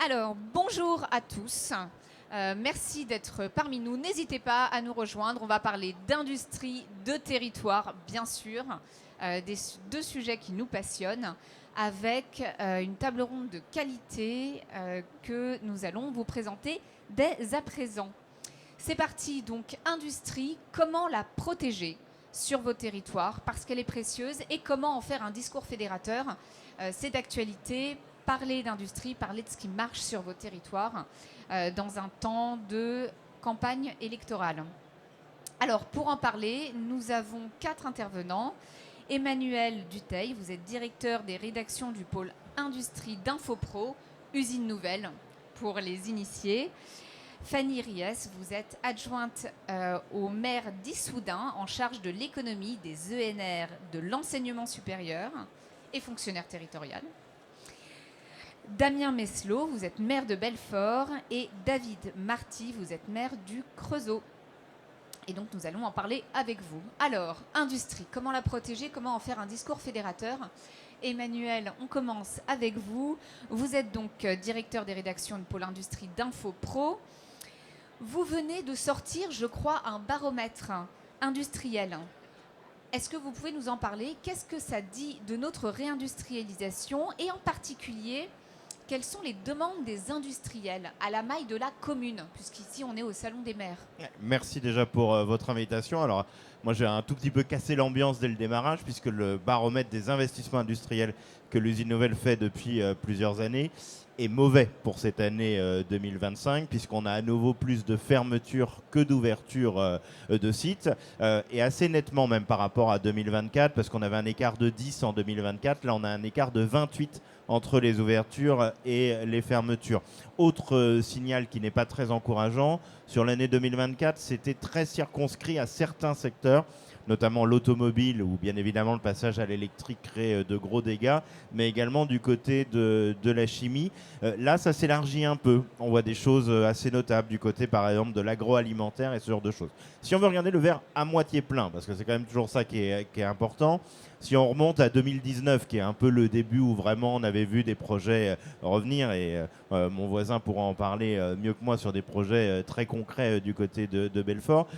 Alors, bonjour à tous. Merci d'être parmi nous. N'hésitez pas à nous rejoindre. On va parler d'industrie, de territoire, bien sûr, des deux sujets qui nous passionnent, avec une table ronde de qualité que nous allons vous présenter dès à présent. C'est parti, donc industrie, comment la protéger sur vos territoires parce qu'elle est précieuse et comment en faire un discours fédérateur. C'est d'actualité, parler d'industrie, parler de ce qui marche sur vos territoires dans un temps de campagne électorale. Alors pour en parler, nous avons 4 intervenants. Emmanuel Dutheil, vous êtes directeur des rédactions du pôle industrie d'Infopro, Usine Nouvelle pour les initiés. Fanny Ries, vous êtes adjointe au maire d'Issoudun en charge de l'économie, des ENR, de l'enseignement supérieur et fonctionnaire territorial. Damien Meslot, vous êtes maire de Belfort et David Marty, vous êtes maire du Creusot. Et donc nous allons en parler avec vous. Alors, industrie, comment la protéger, comment en faire un discours fédérateur? Emmanuel, on commence avec vous. Vous êtes donc directeur des rédactions de pôle industrie d'Infopro. Vous venez de sortir, je crois, un baromètre industriel. Est-ce que vous pouvez nous en parler? Qu'est-ce que ça dit de notre réindustrialisation? Et en particulier, quelles sont les demandes des industriels à la maille de la commune? Puisqu'ici, on est au Salon des maires. Merci déjà pour votre invitation. Alors, moi, j'ai un tout petit peu cassé l'ambiance dès le démarrage, puisque le baromètre des investissements industriels que l'usine Nouvelle fait depuis plusieurs années est mauvais pour cette année 2025, puisqu'on a à nouveau plus de fermetures que d'ouvertures de sites, et assez nettement même par rapport à 2024, parce qu'on avait un écart de 10 en 2024, là on a un écart de 28 entre les ouvertures et les fermetures. Autre signal qui n'est pas très encourageant, sur l'année 2024, c'était très circonscrit à certains secteurs, notamment l'automobile, où bien évidemment le passage à l'électrique crée de gros dégâts, mais également du côté de la chimie. Là, ça s'élargit un peu. On voit des choses assez notables du côté, par exemple, de l'agroalimentaire et ce genre de choses. Si on veut regarder le verre à moitié plein, parce que c'est quand même toujours ça qui est important, si on remonte à 2019, qui est un peu le début où vraiment on avait vu des projets revenir, et mon voisin pourra en parler mieux que moi sur des projets très concrets du côté de Belfort,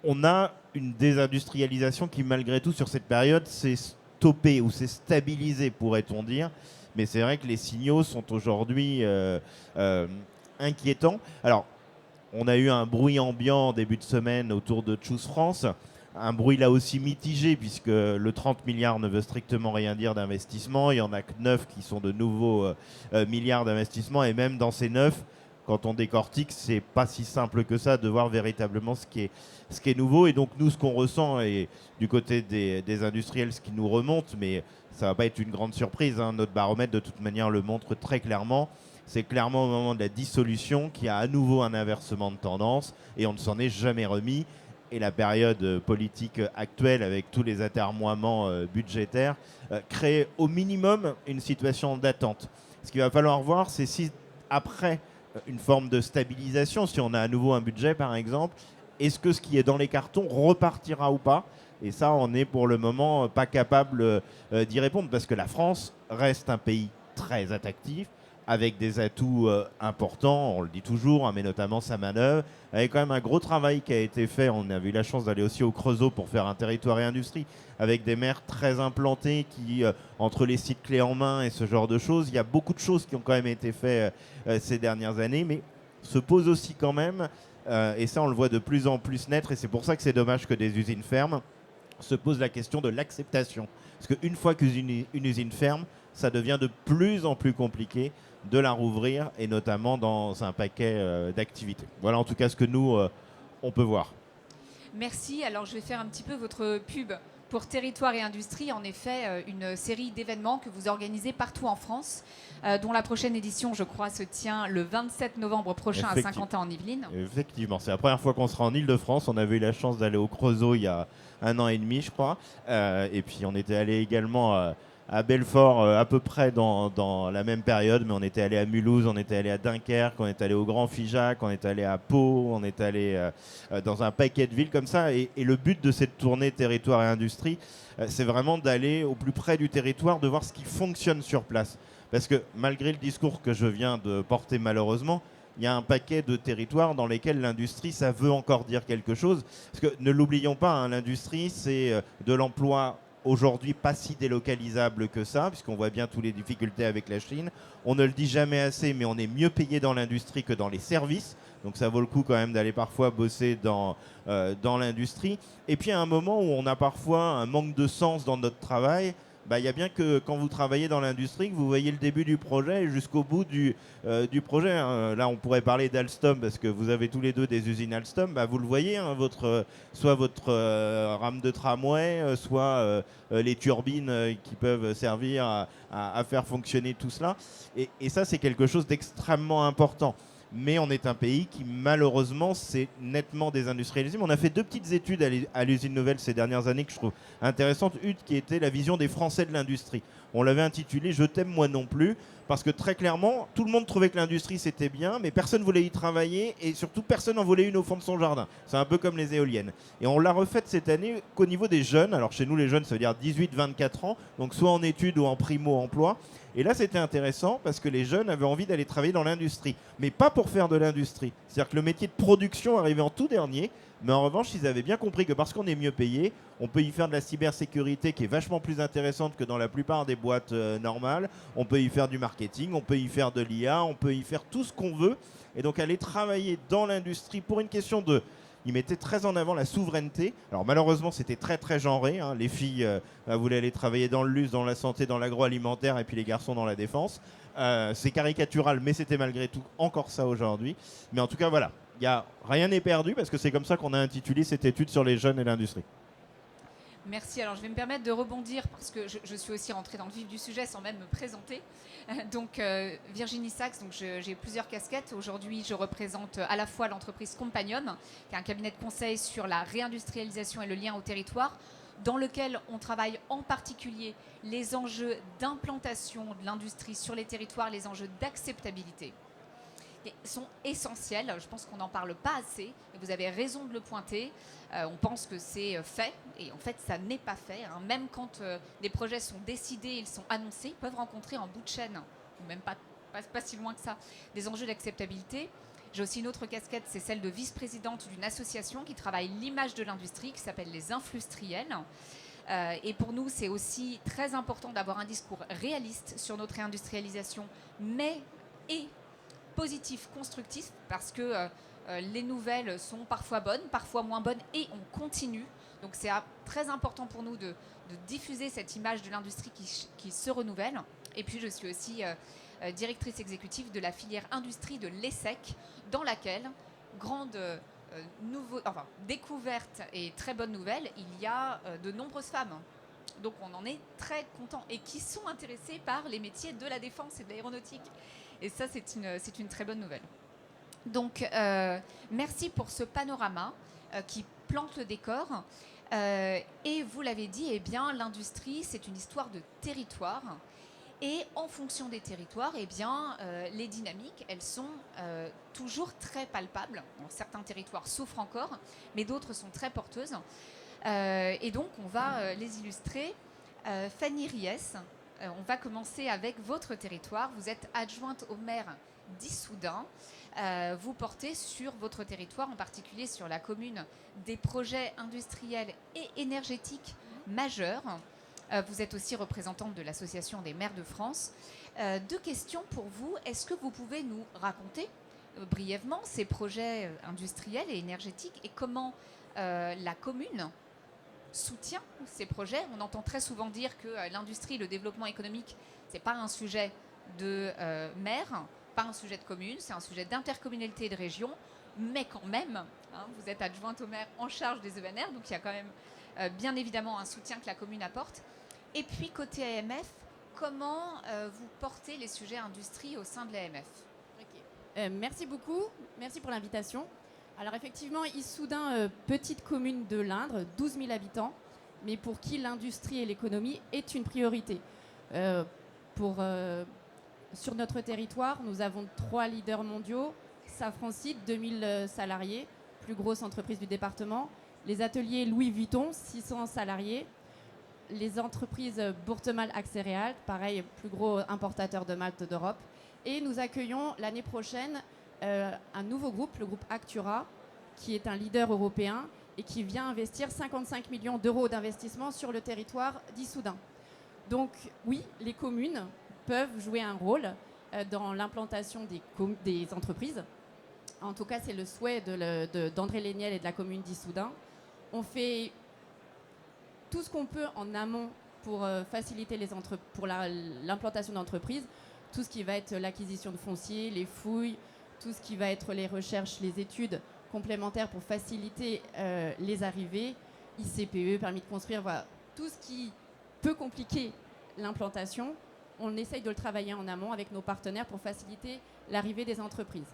on a une désindustrialisation qui, malgré tout, sur cette période, s'est stoppée ou s'est stabilisée, pourrait-on dire. Mais c'est vrai que les signaux sont aujourd'hui inquiétants. Alors, on a eu un bruit ambiant en début de semaine autour de Choose France. Un bruit là aussi mitigé, puisque le 30 milliards ne veut strictement rien dire d'investissement. Il n'y en a que 9 qui sont de nouveaux milliards d'investissement. Et même dans ces 9, quand on décortique, c'est pas si simple que ça de voir véritablement ce qui est nouveau. Et donc nous, ce qu'on ressent, et du côté des industriels, ce qui nous remonte, mais ça va pas être une grande surprise, hein, notre baromètre de toute manière le montre très clairement, c'est clairement au moment de la dissolution qu'il y a à nouveau un inversement de tendance et on ne s'en est jamais remis. Et la période politique actuelle, avec tous les atermoiements budgétaires, crée au minimum une situation d'attente. Ce qu'il va falloir voir, c'est si après une forme de stabilisation, si on a à nouveau un budget par exemple, est-ce que ce qui est dans les cartons repartira ou pas? Et ça, on n'est pour le moment pas capable d'y répondre, parce que la France reste un pays très attractif, avec des atouts importants, on le dit toujours, hein, mais notamment sa manœuvre, avec quand même un gros travail qui a été fait. On a eu la chance d'aller aussi au Creusot pour faire un territoire et industrie, avec des maires très implantés qui, entre les sites clés en main et ce genre de choses, il y a beaucoup de choses qui ont quand même été faites ces dernières années, mais se pose aussi quand même, et ça on le voit de plus en plus naître, et c'est pour ça que c'est dommage que des usines ferment, se pose la question de l'acceptation. Parce qu'une fois qu'une usine ferme, ça devient de plus en plus compliqué de la rouvrir, et notamment dans un paquet d'activités. Voilà en tout cas ce que nous, on peut voir. Merci. Alors je vais faire un petit peu votre pub pour Territoire et Industrie. En effet, une série d'événements que vous organisez partout en France, dont la prochaine édition, je crois, se tient le 27 novembre prochain à Saint-Quentin en Yvelines. Effectivement, c'est la première fois qu'on sera en Ile-de-France. On avait eu la chance d'aller au Creusot il y a 1 an et demi, je crois. Et puis on était allé également à Belfort à peu près dans la même période, mais on était allé à Mulhouse, on était allé à Dunkerque, on est allé au Grand Figeac, on est allé à Pau, on est allé dans un paquet de villes comme ça. Et le but de cette tournée Territoire et Industrie, c'est vraiment d'aller au plus près du territoire, de voir ce qui fonctionne sur place. Parce que malgré le discours que je viens de porter malheureusement, il y a un paquet de territoires dans lesquels l'industrie, ça veut encore dire quelque chose. Parce que ne l'oublions pas, hein, l'industrie, c'est de l'emploi aujourd'hui pas si délocalisable que ça, puisqu'on voit bien toutes les difficultés avec la Chine. On ne le dit jamais assez, mais on est mieux payé dans l'industrie que dans les services. Donc ça vaut le coup quand même d'aller parfois bosser dans l'industrie. Et puis à un moment où on a parfois un manque de sens dans notre travail, bah, y a bien que quand vous travaillez dans l'industrie, que vous voyez le début du projet jusqu'au bout du projet, hein. Là, on pourrait parler d'Alstom parce que vous avez tous les deux des usines Alstom. Bah, vous le voyez, hein, soit votre rame de tramway, soit les turbines qui peuvent servir à faire fonctionner tout cela. Et ça, c'est quelque chose d'extrêmement important. Mais on est un pays qui, malheureusement, s'est nettement désindustrialisé. Mais on a fait 2 petites études à l'usine Nouvelle ces dernières années que je trouve intéressantes. Une qui était la vision des Français de l'industrie. On l'avait intitulée « Je t'aime, moi non plus ». Parce que très clairement, tout le monde trouvait que l'industrie c'était bien, mais personne ne voulait y travailler et surtout personne n'en voulait une au fond de son jardin. C'est un peu comme les éoliennes. Et on l'a refaite cette année qu'au niveau des jeunes. Alors chez nous, les jeunes, ça veut dire 18-24 ans, donc soit en études ou en primo-emploi. Et là, c'était intéressant parce que les jeunes avaient envie d'aller travailler dans l'industrie, mais pas pour faire de l'industrie. C'est-à-dire que le métier de production arrivait en tout dernier, mais en revanche, ils avaient bien compris que parce qu'on est mieux payé, on peut y faire de la cybersécurité qui est vachement plus intéressante que dans la plupart des boîtes normales. On peut y faire du marketing, on peut y faire de l'IA, on peut y faire tout ce qu'on veut. Et donc aller travailler dans l'industrie pour une question de... Il mettait très en avant la souveraineté. Alors malheureusement, c'était très très genré, hein. Les filles voulaient aller travailler dans le luxe, dans la santé, dans l'agroalimentaire, et puis les garçons dans la défense. C'est caricatural, mais c'était malgré tout encore ça aujourd'hui. Mais en tout cas, voilà, rien n'est perdu parce que c'est comme ça qu'on a intitulé cette étude sur les jeunes et l'industrie. Merci. Alors, je vais me permettre de rebondir parce que je suis aussi rentrée dans le vif du sujet sans même me présenter. Donc, Virginie Sachs, donc j'ai plusieurs casquettes. Aujourd'hui, je représente à la fois l'entreprise Companion, qui est un cabinet de conseil sur la réindustrialisation et le lien au territoire, dans lequel on travaille en particulier les enjeux d'implantation de l'industrie sur les territoires, les enjeux d'acceptabilité. Sont essentiels. Je pense qu'on n'en parle pas assez. Et vous avez raison de le pointer. On pense que c'est fait. Et en fait, ça n'est pas fait, hein. Même quand des projets sont décidés, ils sont annoncés, ils peuvent rencontrer en bout de chaîne, ou même pas si loin que ça, des enjeux d'acceptabilité. J'ai aussi une autre casquette, c'est celle de vice-présidente d'une association qui travaille l'image de l'industrie, qui s'appelle les Influstriels. Et pour nous, c'est aussi très important d'avoir un discours réaliste sur notre réindustrialisation, mais positif, constructif, parce que les nouvelles sont parfois bonnes, parfois moins bonnes, et on continue. Donc c'est très important pour nous de diffuser cette image de l'industrie qui se renouvelle. Et puis je suis aussi directrice exécutive de la filière industrie de l'ESSEC, dans laquelle, grande découverte et très bonne nouvelle, il y a de nombreuses femmes. Donc on en est très content et qui sont intéressées par les métiers de la défense et de l'aéronautique. Et ça, c'est une très bonne nouvelle. Donc, merci pour ce panorama qui plante le décor. Et vous l'avez dit, eh bien, l'industrie, c'est une histoire de territoire. Et en fonction des territoires, eh bien, les dynamiques, elles sont toujours très palpables. Bon, certains territoires souffrent encore, mais d'autres sont très porteuses. Et donc, on va les illustrer. Fanny Ries, on va commencer avec votre territoire. Vous êtes adjointe au maire d'Issoudun. Vous portez sur votre territoire, en particulier sur la commune, des projets industriels et énergétiques majeurs. Vous êtes aussi représentante de l'Association des maires de France. 2 questions pour vous. Est-ce que vous pouvez nous raconter brièvement ces projets industriels et énergétiques et comment la commune soutient ces projets? On entend très souvent dire que l'industrie, le développement économique, ce n'est pas un sujet de maire, pas un sujet de commune, c'est un sujet d'intercommunalité et de région, mais quand même, hein, vous êtes adjointe au maire en charge des ENR, donc il y a quand même bien évidemment un soutien que la commune apporte. Et puis côté AMF, comment vous portez les sujets industrie au sein de l'AMF? Merci beaucoup, merci pour l'invitation. Alors effectivement, Issoudun, petite commune de l'Indre, 12 000 habitants, mais pour qui l'industrie et l'économie est une priorité. Sur notre territoire, nous avons 3 leaders mondiaux, Safran-Seed, 2000 salariés, plus grosse entreprise du département, les ateliers Louis Vuitton, 600 salariés, les entreprises Bourtemal Axéréal, pareil, plus gros importateur de malt d'Europe. Et nous accueillons l'année prochaine un nouveau groupe, le groupe Actura, qui est un leader européen et qui vient investir 55 millions d'euros d'investissement sur le territoire d'Issoudun. Donc oui, les communes peuvent jouer un rôle dans l'implantation des entreprises. En tout cas, c'est le souhait d'André Léniel et de la commune d'Issoudun. On fait tout ce qu'on peut en amont pour faciliter l'implantation d'entreprises, tout ce qui va être l'acquisition de foncier, les fouilles, tout ce qui va être les recherches, les études complémentaires pour faciliter les arrivées, ICPE, permis de construire, voilà, tout ce qui peut compliquer l'implantation, on essaye de le travailler en amont avec nos partenaires pour faciliter l'arrivée des entreprises.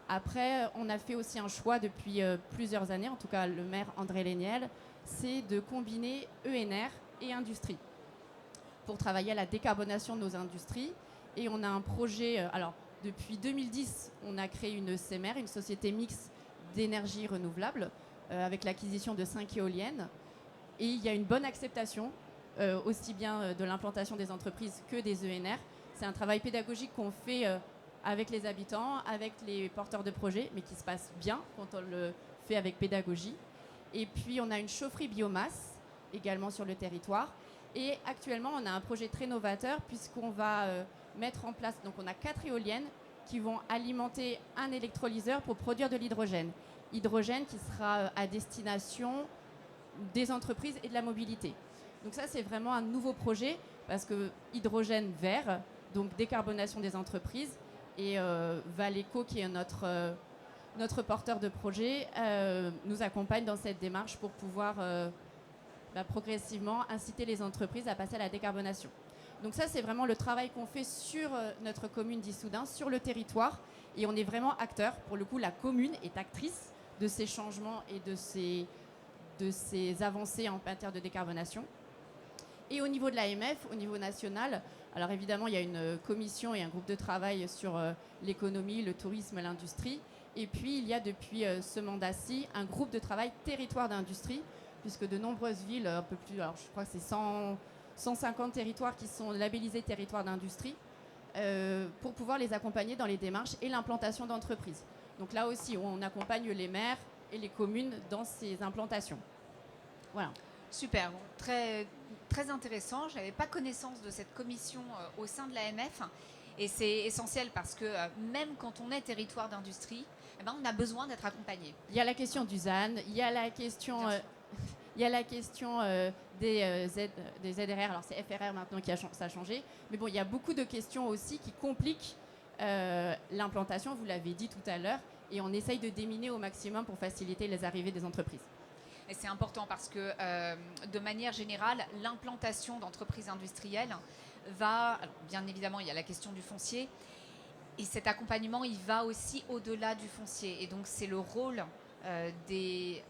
Après, on a fait aussi un choix depuis plusieurs années, en tout cas le maire André Léniel, c'est de combiner ENR et industrie pour travailler à la décarbonation de nos industries. Et on a un projet, alors depuis 2010, on a créé une SEMER, une société mixte d'énergie renouvelable, avec l'acquisition de 5 éoliennes. Et il y a une bonne acceptation, aussi bien de l'implantation des entreprises que des ENR. C'est un travail pédagogique qu'on fait avec les habitants, avec les porteurs de projets, mais qui se passe bien quand on le fait avec pédagogie. Et puis, on a une chaufferie biomasse également sur le territoire. Et actuellement, on a un projet très novateur puisqu'on va mettre en place, donc on a 4 éoliennes qui vont alimenter un électrolyseur pour produire de l'hydrogène. Hydrogène qui sera à destination des entreprises et de la mobilité. Donc ça, c'est vraiment un nouveau projet parce que hydrogène vert, donc décarbonation des entreprises, et Valeco, qui est notre porteur de projet, nous accompagne dans cette démarche pour pouvoir progressivement inciter les entreprises à passer à la décarbonation. Donc ça, c'est vraiment le travail qu'on fait sur notre commune d'Issoudun, sur le territoire, et on est vraiment acteur. Pour le coup, la commune est actrice de ces changements et de ces avancées en matière de décarbonation. Et au niveau de l'AMF, au niveau national, alors évidemment, il y a une commission et un groupe de travail sur l'économie, le tourisme et l'industrie. Et puis, il y a depuis ce mandat-ci un groupe de travail territoire d'industrie, puisque de nombreuses villes, un peu plus, alors je crois que c'est 150 territoires qui sont labellisés territoires d'industrie, pour pouvoir les accompagner dans les démarches et l'implantation d'entreprises. Donc là aussi, on accompagne les maires et les communes dans ces implantations. Voilà. Super, bon, très, très intéressant. Je n'avais pas connaissance de cette commission au sein de l'AMF. Et c'est essentiel parce que même quand on est territoire d'industrie, eh ben, on a besoin d'être accompagné. Il y a la question du ZAN, il y a la question, des ZRR, alors c'est FRR maintenant ça a changé. Mais bon, il y a beaucoup de questions aussi qui compliquent l'implantation, vous l'avez dit tout à l'heure, et on essaye de déminer au maximum pour faciliter les arrivées des entreprises. Et c'est important parce que, de manière générale, l'implantation d'entreprises industrielles va... Alors, bien évidemment, il y a la question du foncier. Et cet accompagnement, il va aussi au-delà du foncier. Et donc, c'est le rôle des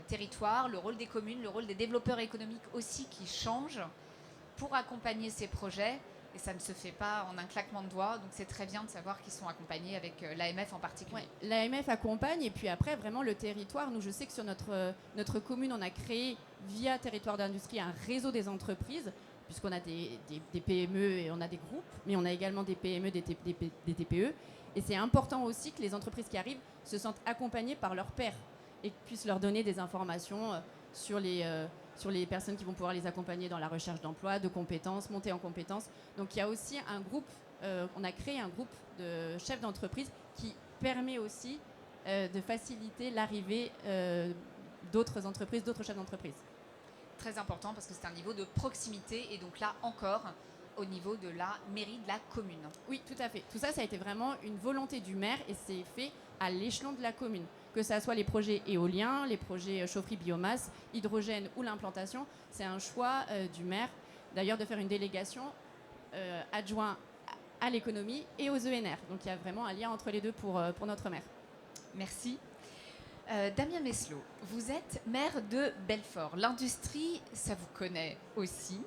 territoires, le rôle des communes, le rôle des développeurs économiques aussi qui change pour accompagner ces projets. Et ça ne se fait pas en un claquement de doigts. Donc, c'est très bien de savoir qu'ils sont accompagnés avec l'AMF en particulier. Ouais, l'AMF accompagne. Et puis après, vraiment, le territoire. Nous, je sais que sur notre commune, on a créé, via Territoire d'Industrie, un réseau des entreprises, puisqu'on a des PME et on a des groupes, mais on a également des PME, des TPE. Et c'est important aussi que les entreprises qui arrivent se sentent accompagnées par leurs pairs et puissent leur donner des informations sur les personnes qui vont pouvoir les accompagner dans la recherche d'emploi, de compétences, montée en compétences. Donc il y a aussi un groupe, on a créé un groupe de chefs d'entreprise qui permet aussi de faciliter l'arrivée d'autres entreprises, d'autres chefs d'entreprise. Très important parce que c'est un niveau de proximité et donc là encore au niveau de la mairie de la commune. Oui, tout à fait. Tout ça, ça a été vraiment une volonté du maire et c'est fait à l'échelon de la commune. Que ce soit les projets éoliens, les projets chaufferie biomasse, hydrogène ou l'implantation, c'est un choix du maire d'ailleurs de faire une délégation adjoint à l'économie et aux ENR. Donc il y a vraiment un lien entre les deux pour notre maire. Merci. Damien Meslot, vous êtes maire de Belfort. L'industrie, ça vous connaît aussi.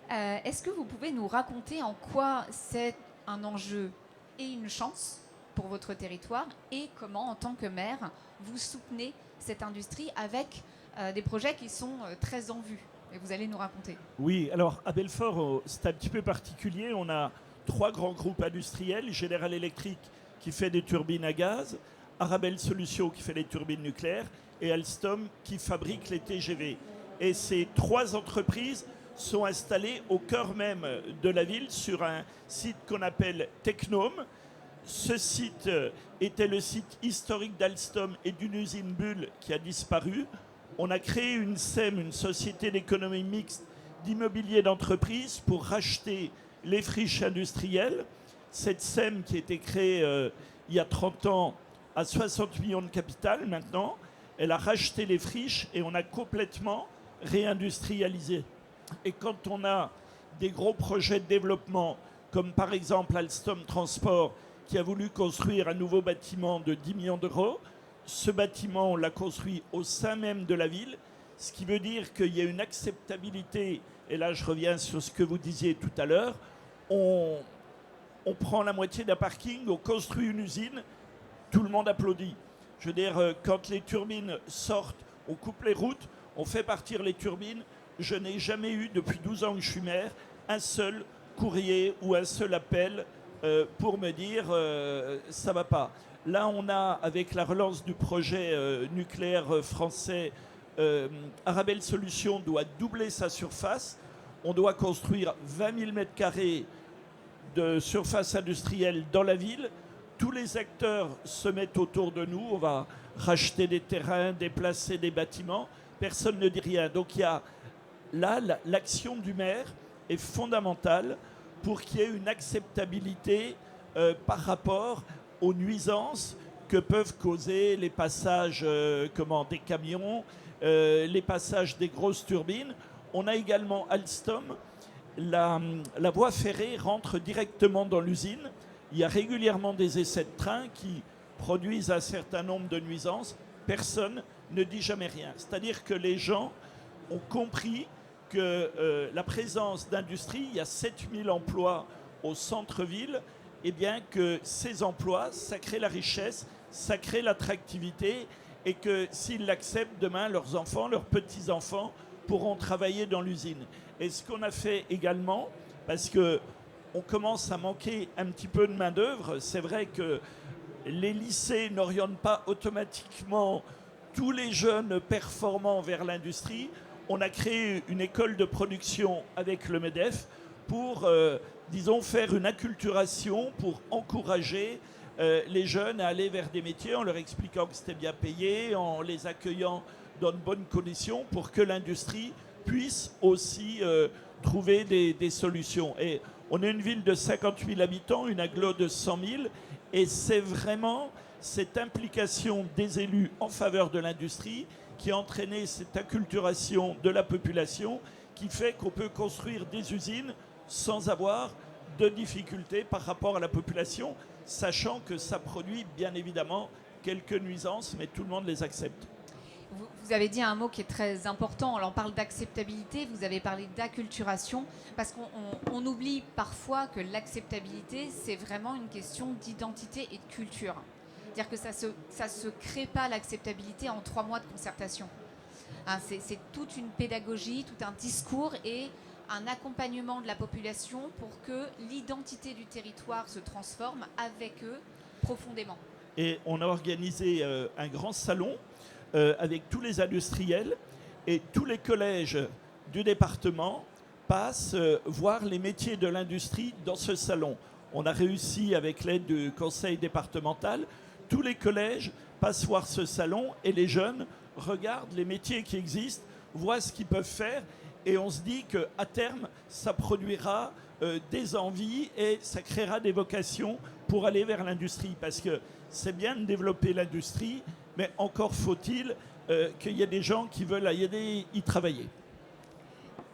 Est-ce que vous pouvez nous raconter en quoi c'est un enjeu et une chance pour votre territoire et comment, en tant que maire, vous soutenez cette industrie avec des projets qui sont très en vue et vous allez nous raconter. Oui, alors à Belfort, c'est un petit peu particulier. On a 3 grands groupes industriels. General Electric qui fait des turbines à gaz, Arabelle Solutions qui fait les turbines nucléaires et Alstom qui fabrique les TGV. Et ces 3 entreprises sont installées au cœur même de la ville sur un site qu'on appelle Technome. Ce site était le site historique d'Alstom et d'une usine Bull qui a disparu. On a créé une SEM, une société d'économie mixte d'immobilier d'entreprise pour racheter les friches industrielles. Cette SEM qui a été créée il y a 30 ans a 60 millions de capital maintenant. Elle a racheté les friches et on a complètement réindustrialisé. Et quand on a des gros projets de développement, comme par exemple Alstom Transport, qui a voulu construire un nouveau bâtiment de 10 millions d'euros, ce bâtiment, on l'a construit au sein même de la ville, ce qui veut dire qu'il y a une acceptabilité, et là je reviens sur ce que vous disiez tout à l'heure, on prend la moitié d'un parking, on construit une usine, tout le monde applaudit. Je veux dire, quand les turbines sortent, on coupe les routes, on fait partir les turbines. Je n'ai jamais eu, depuis 12 ans que je suis maire, un seul courrier ou un seul appel pour me dire ça va pas. Là, on a, avec la relance du projet nucléaire français, Arabelle Solutions doit doubler sa surface. On doit construire 20 000 mètres carrés de surface industrielle dans la ville. Tous les acteurs se mettent autour de nous. On va racheter des terrains, déplacer des bâtiments. Personne ne dit rien. Donc il y a là, l'action du maire est fondamentale pour qu'il y ait une acceptabilité par rapport aux nuisances que peuvent causer les passages des camions, les passages des grosses turbines. On a également Alstom. La voie ferrée rentre directement dans l'usine. Il y a régulièrement des essais de train qui produisent un certain nombre de nuisances. Personne ne dit jamais rien. C'est-à-dire que les gens ont compris que la présence d'industrie, il y a 7000 emplois au centre-ville, et bien que ces emplois, ça crée la richesse, ça crée l'attractivité, et que s'ils l'acceptent, demain, leurs enfants, leurs petits-enfants pourront travailler dans l'usine. Et ce qu'on a fait également, parce qu'on commence à manquer un petit peu de main-d'œuvre, c'est vrai que les lycées n'orientent pas automatiquement tous les jeunes performants vers l'industrie. On a créé une école de production avec le MEDEF pour, disons, faire une acculturation, pour encourager les jeunes à aller vers des métiers en leur expliquant que c'était bien payé, en les accueillant dans de bonnes conditions pour que l'industrie puisse aussi trouver des solutions. Et on est une ville de 50 000 habitants, une agglomération de 100 000, et c'est vraiment cette implication des élus en faveur de l'industrie qui a entraîné cette acculturation de la population qui fait qu'on peut construire des usines sans avoir de difficultés par rapport à la population, sachant que ça produit bien évidemment quelques nuisances, mais tout le monde les accepte. Vous avez dit un mot qui est très important, on parle d'acceptabilité, vous avez parlé d'acculturation, parce qu'on oublie parfois que l'acceptabilité, c'est vraiment une question d'identité et de culture. C'est-à-dire que ça se crée pas l'acceptabilité en 3 mois de concertation. Hein, c'est toute une pédagogie, tout un discours et un accompagnement de la population pour que l'identité du territoire se transforme avec eux profondément. Et on a organisé un grand salon avec tous les industriels et tous les collèges du département passent voir les métiers de l'industrie dans ce salon. On a réussi avec l'aide du conseil départemental. Tous les collèges passent voir ce salon et les jeunes regardent les métiers qui existent, voient ce qu'ils peuvent faire et on se dit qu'à terme, ça produira des envies et ça créera des vocations pour aller vers l'industrie. Parce que c'est bien de développer l'industrie, mais encore faut-il qu'il y ait des gens qui veulent y travailler.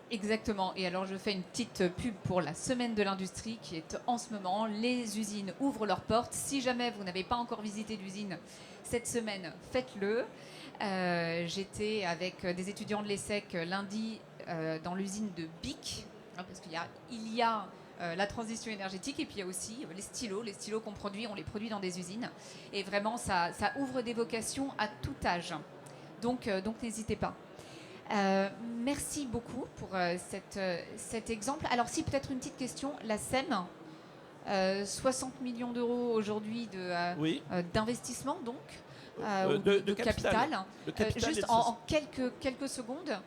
Exactement. Et alors, je fais une petite pub pour la Semaine de l'Industrie qui est en ce moment. Les usines ouvrent leurs portes. Si jamais vous n'avez pas encore visité d'usine cette semaine, faites-le. J'étais avec des étudiants de l'ESSEC lundi dans l'usine de BIC, hein, parce qu'il y a la transition énergétique et puis il y a aussi les stylos qu'on produit, on les produit dans des usines. Et vraiment, ça ouvre des vocations à tout âge. Donc n'hésitez pas. Merci beaucoup pour cet exemple. Alors si peut-être une petite question, la SEM, 60 millions d'euros aujourd'hui Oui. d'investissement donc, Euh, ou de- de de capital. capital. Le capital Juste est de en quelques secondes,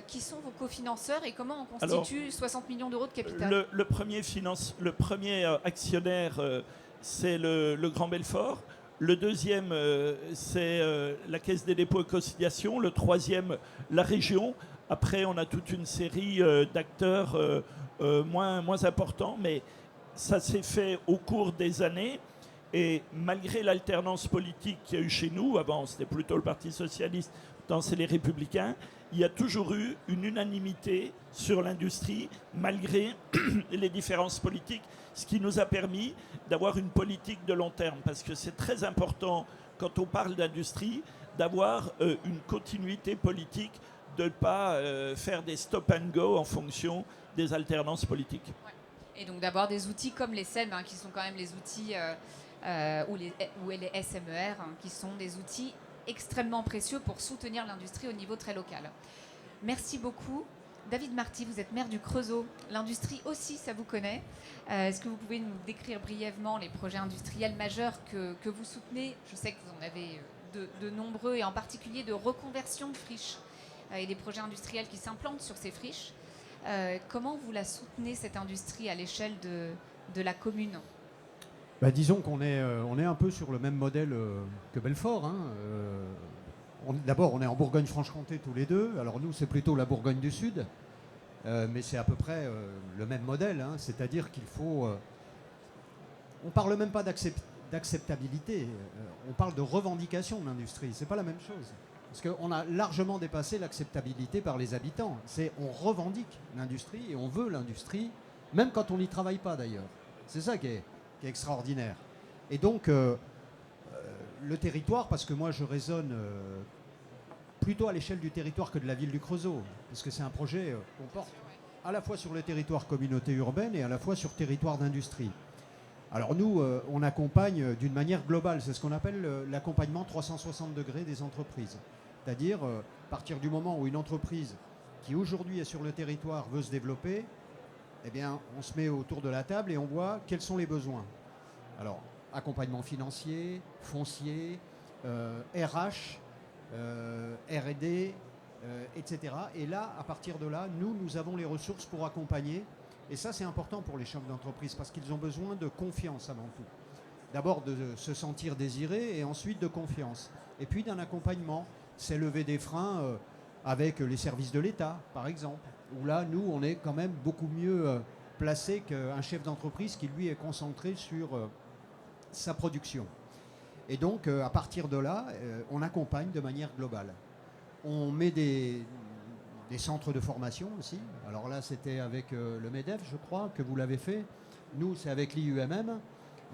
qui sont vos cofinanceurs et comment on constitue 60 millions d'euros de capital? Le premier actionnaire, c'est le Grand Belfort. Le deuxième, c'est la Caisse des dépôts et consignations. Le troisième, la région. Après, on a toute une série d'acteurs moins importants, mais ça s'est fait au cours des années. Et malgré l'alternance politique qu'il y a eu chez nous, avant c'était plutôt le Parti socialiste, maintenant c'est les Républicains, il y a toujours eu une unanimité sur l'industrie, malgré les différences politiques, ce qui nous a permis d'avoir une politique de long terme, parce que c'est très important, quand on parle d'industrie, d'avoir une continuité politique, de ne pas faire des stop and go en fonction des alternances politiques. Et donc d'avoir des outils comme les SEM, qui sont quand même les outils, ou les SMER, qui sont des outils extrêmement précieux pour soutenir l'industrie au niveau très local. Merci beaucoup. David Marty, vous êtes maire du Creusot. L'industrie aussi, ça vous connaît. Est-ce que vous pouvez nous décrire brièvement les projets industriels majeurs que vous soutenez? Je sais que vous en avez de nombreux, et en particulier de reconversion de friches et des projets industriels qui s'implantent sur ces friches. Comment vous la soutenez, cette industrie, à l'échelle de la commune? Disons qu'on est, on est un peu sur le même modèle que Belfort. Hein. D'abord, on est en Bourgogne-Franche-Comté tous les deux. Alors nous, c'est plutôt la Bourgogne du Sud. Mais c'est à peu près le même modèle. Hein. C'est-à-dire qu'il faut... on ne parle même pas d'acceptabilité. On parle de revendication de l'industrie. Ce n'est pas la même chose. Parce qu'on a largement dépassé l'acceptabilité par les habitants. On revendique l'industrie et on veut l'industrie, même quand on n'y travaille pas d'ailleurs. C'est ça qui est extraordinaire. Et donc, le territoire, parce que moi je raisonne plutôt à l'échelle du territoire que de la ville du Creusot, parce que c'est un projet qu'on porte à la fois sur le territoire communauté urbaine et à la fois sur territoire d'industrie. Alors nous, on accompagne d'une manière globale, c'est ce qu'on appelle l'accompagnement 360 degrés des entreprises. C'est-à-dire, à partir du moment où une entreprise qui aujourd'hui est sur le territoire veut se développer, eh bien, on se met autour de la table et on voit quels sont les besoins. Alors, accompagnement financier, foncier, RH, R&D, etc. Et là, à partir de là, nous avons les ressources pour accompagner. Et ça, c'est important pour les chefs d'entreprise parce qu'ils ont besoin de confiance avant tout. D'abord de se sentir désirés et ensuite de confiance. Et puis d'un accompagnement. C'est lever des freins avec les services de l'État, par exemple. Où là, nous, on est quand même beaucoup mieux placé qu'un chef d'entreprise qui, lui, est concentré sur sa production. Et donc, à partir de là, on accompagne de manière globale. On met des centres de formation aussi. Alors là, c'était avec le MEDEF, je crois, que vous l'avez fait. Nous, c'est avec l'IUMM,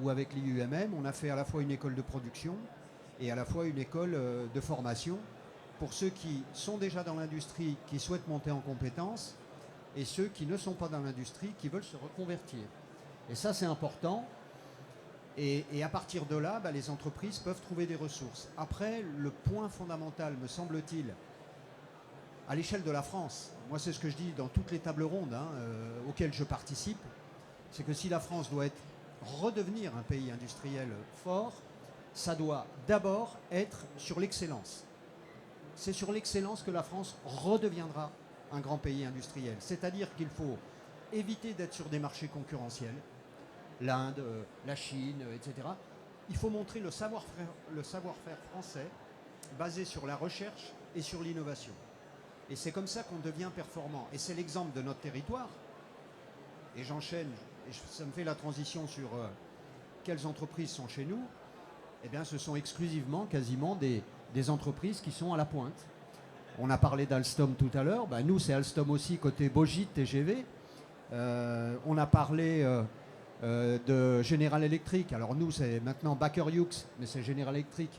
ou avec l'IUMM, on a fait à la fois une école de production et à la fois une école de formation pour ceux qui sont déjà dans l'industrie, qui souhaitent monter en compétences, et ceux qui ne sont pas dans l'industrie, qui veulent se reconvertir. Et ça, c'est important. Et à partir de là, les entreprises peuvent trouver des ressources. Après, le point fondamental, me semble-t-il, à l'échelle de la France, moi c'est ce que je dis dans toutes les tables rondes auxquelles je participe, c'est que si la France doit redevenir un pays industriel fort, ça doit d'abord être sur l'excellence. C'est sur l'excellence que la France redeviendra un grand pays industriel. C'est-à-dire qu'il faut éviter d'être sur des marchés concurrentiels, l'Inde, la Chine, etc. Il faut montrer le savoir-faire français basé sur la recherche et sur l'innovation. Et c'est comme ça qu'on devient performant. Et c'est l'exemple de notre territoire. Et j'enchaîne, et ça me fait la transition sur quelles entreprises sont chez nous. Eh bien, ce sont exclusivement, quasiment, des entreprises qui sont à la pointe. On a parlé d'Alstom tout à l'heure. Nous, c'est Alstom aussi, côté Bogi, TGV. On a parlé de General Electric. Alors nous, c'est maintenant Baker Hughes, mais c'est General Electric.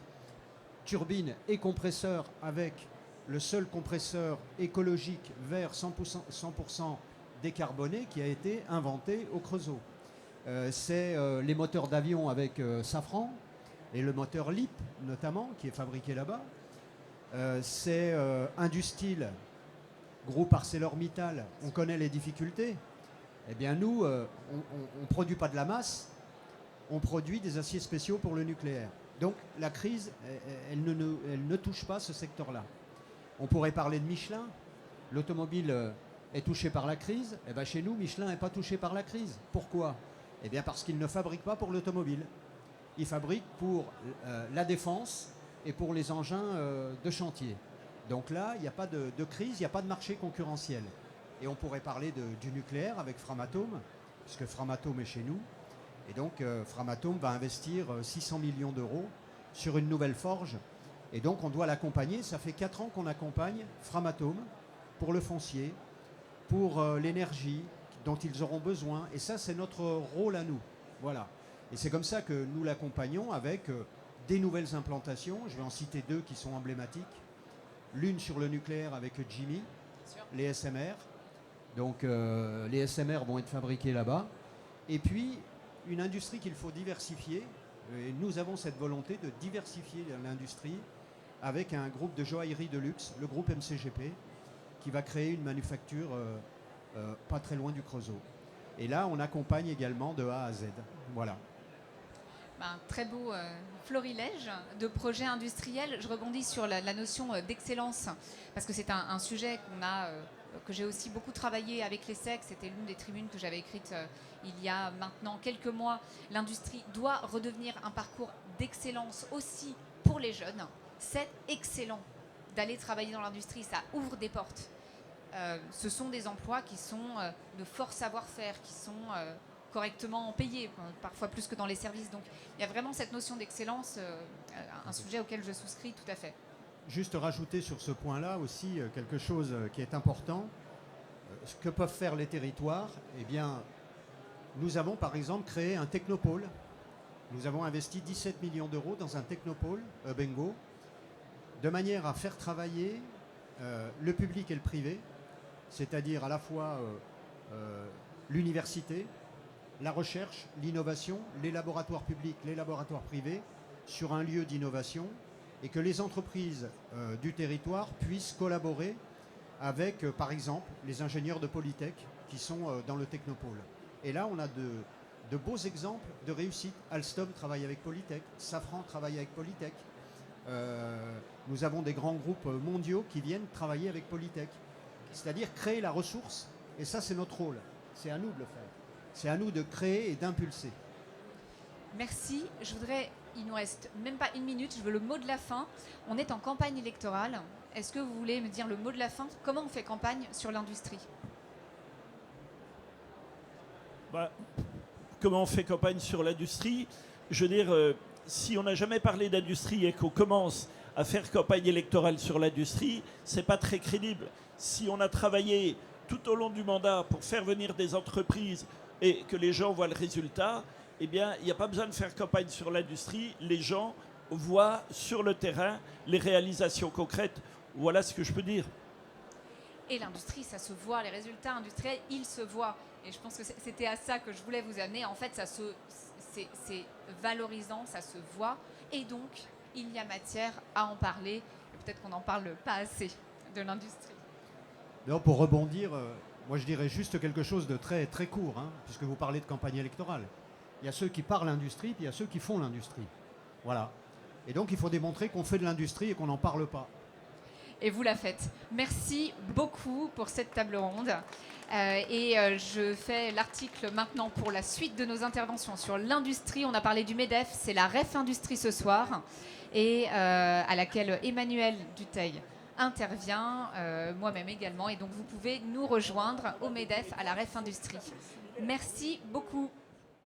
Turbine et compresseur avec le seul compresseur écologique vert 100% décarboné qui a été inventé au Creusot. C'est les moteurs d'avion avec Safran et le moteur LIP notamment qui est fabriqué là-bas. C'est Industil groupe ArcelorMittal, on connaît les difficultés. Eh bien nous, on ne produit pas de la masse, on produit des aciers spéciaux pour le nucléaire. Donc la crise, elle ne touche pas ce secteur-là. On pourrait parler de Michelin. L'automobile est touchée par la crise. Eh bien chez nous, Michelin n'est pas touché par la crise. Pourquoi? Eh bien parce qu'il ne fabrique pas pour l'automobile. Il fabrique pour la défense et pour les engins de chantier. Donc là, il n'y a pas de crise, il n'y a pas de marché concurrentiel. Et on pourrait parler du nucléaire avec Framatome, puisque Framatome est chez nous. Et donc Framatome va investir 600 millions d'euros sur une nouvelle forge. Et donc on doit l'accompagner. Ça fait 4 ans qu'on accompagne Framatome pour le foncier, pour l'énergie dont ils auront besoin. Et ça, c'est notre rôle à nous. Voilà. Et c'est comme ça que nous l'accompagnons avec des nouvelles implantations. Je vais en citer 2 qui sont emblématiques. L'une sur le nucléaire avec Jimmy, les SMR. Donc les SMR vont être fabriqués là-bas. Et puis une industrie qu'il faut diversifier. Et nous avons cette volonté de diversifier l'industrie avec un groupe de joaillerie de luxe, le groupe MCGP, qui va créer une manufacture pas très loin du Creusot. Et là, on accompagne également de A à Z. Voilà. Un très beau florilège de projets industriels. Je rebondis sur la notion d'excellence, parce que c'est un sujet que j'ai aussi beaucoup travaillé avec l'ESSEC. C'était l'une des tribunes que j'avais écrites il y a maintenant quelques mois. L'industrie doit redevenir un parcours d'excellence aussi pour les jeunes. C'est excellent d'aller travailler dans l'industrie, ça ouvre des portes. Ce sont des emplois qui sont de fort savoir-faire, qui sont correctement payés, parfois plus que dans les services. Donc il y a vraiment cette notion d'excellence, un sujet auquel je souscris tout à fait. Juste rajouter sur ce point-là aussi quelque chose qui est important. Ce que peuvent faire les territoires, eh bien, nous avons par exemple créé un technopôle. Nous avons investi 17 millions d'euros dans un technopôle, Bengo, de manière à faire travailler le public et le privé, c'est-à-dire à la fois l'université, la recherche, l'innovation, les laboratoires publics, les laboratoires privés, sur un lieu d'innovation, et que les entreprises du territoire puissent collaborer avec, par exemple, les ingénieurs de Polytech qui sont dans le technopôle. Et là, on a de beaux exemples de réussite. Alstom travaille avec Polytech, Safran travaille avec Polytech. Nous avons des grands groupes mondiaux qui viennent travailler avec Polytech. C'est-à-dire créer la ressource, et ça c'est notre rôle. C'est à nous de le faire. C'est à nous de créer et d'impulser. Merci. Il nous reste même pas une minute, je veux le mot de la fin. On est en campagne électorale. Est-ce que vous voulez me dire le mot de la fin? Comment on fait campagne sur l'industrie? Comment on fait campagne sur l'industrie? Je veux dire, si on n'a jamais parlé d'industrie et qu'on commence à faire campagne électorale sur l'industrie, c'est pas très crédible. Si on a travaillé tout au long du mandat pour faire venir des entreprises et que les gens voient le résultat, eh bien, il n'y a pas besoin de faire campagne sur l'industrie. Les gens voient sur le terrain les réalisations concrètes. Voilà ce que je peux dire. Et l'industrie, ça se voit. Les résultats industriels, ils se voient. Et je pense que c'était à ça que je voulais vous amener. En fait, c'est valorisant, ça se voit. Et donc, il y a matière à en parler. Et peut-être qu'on n'en parle pas assez de l'industrie. Alors, pour rebondir, moi je dirais juste quelque chose de très, très court, puisque vous parlez de campagne électorale. Il y a ceux qui parlent l'industrie, puis il y a ceux qui font l'industrie. Voilà. Et donc il faut démontrer qu'on fait de l'industrie et qu'on n'en parle pas. Et vous la faites. Merci beaucoup pour cette table ronde. Je fais l'article maintenant pour la suite de nos interventions sur l'industrie. On a parlé du MEDEF, c'est la REF Industrie ce soir, et à laquelle Emmanuel Dutheil intervient, moi-même également. Et donc vous pouvez nous rejoindre au MEDEF, à la REF Industrie. Merci beaucoup.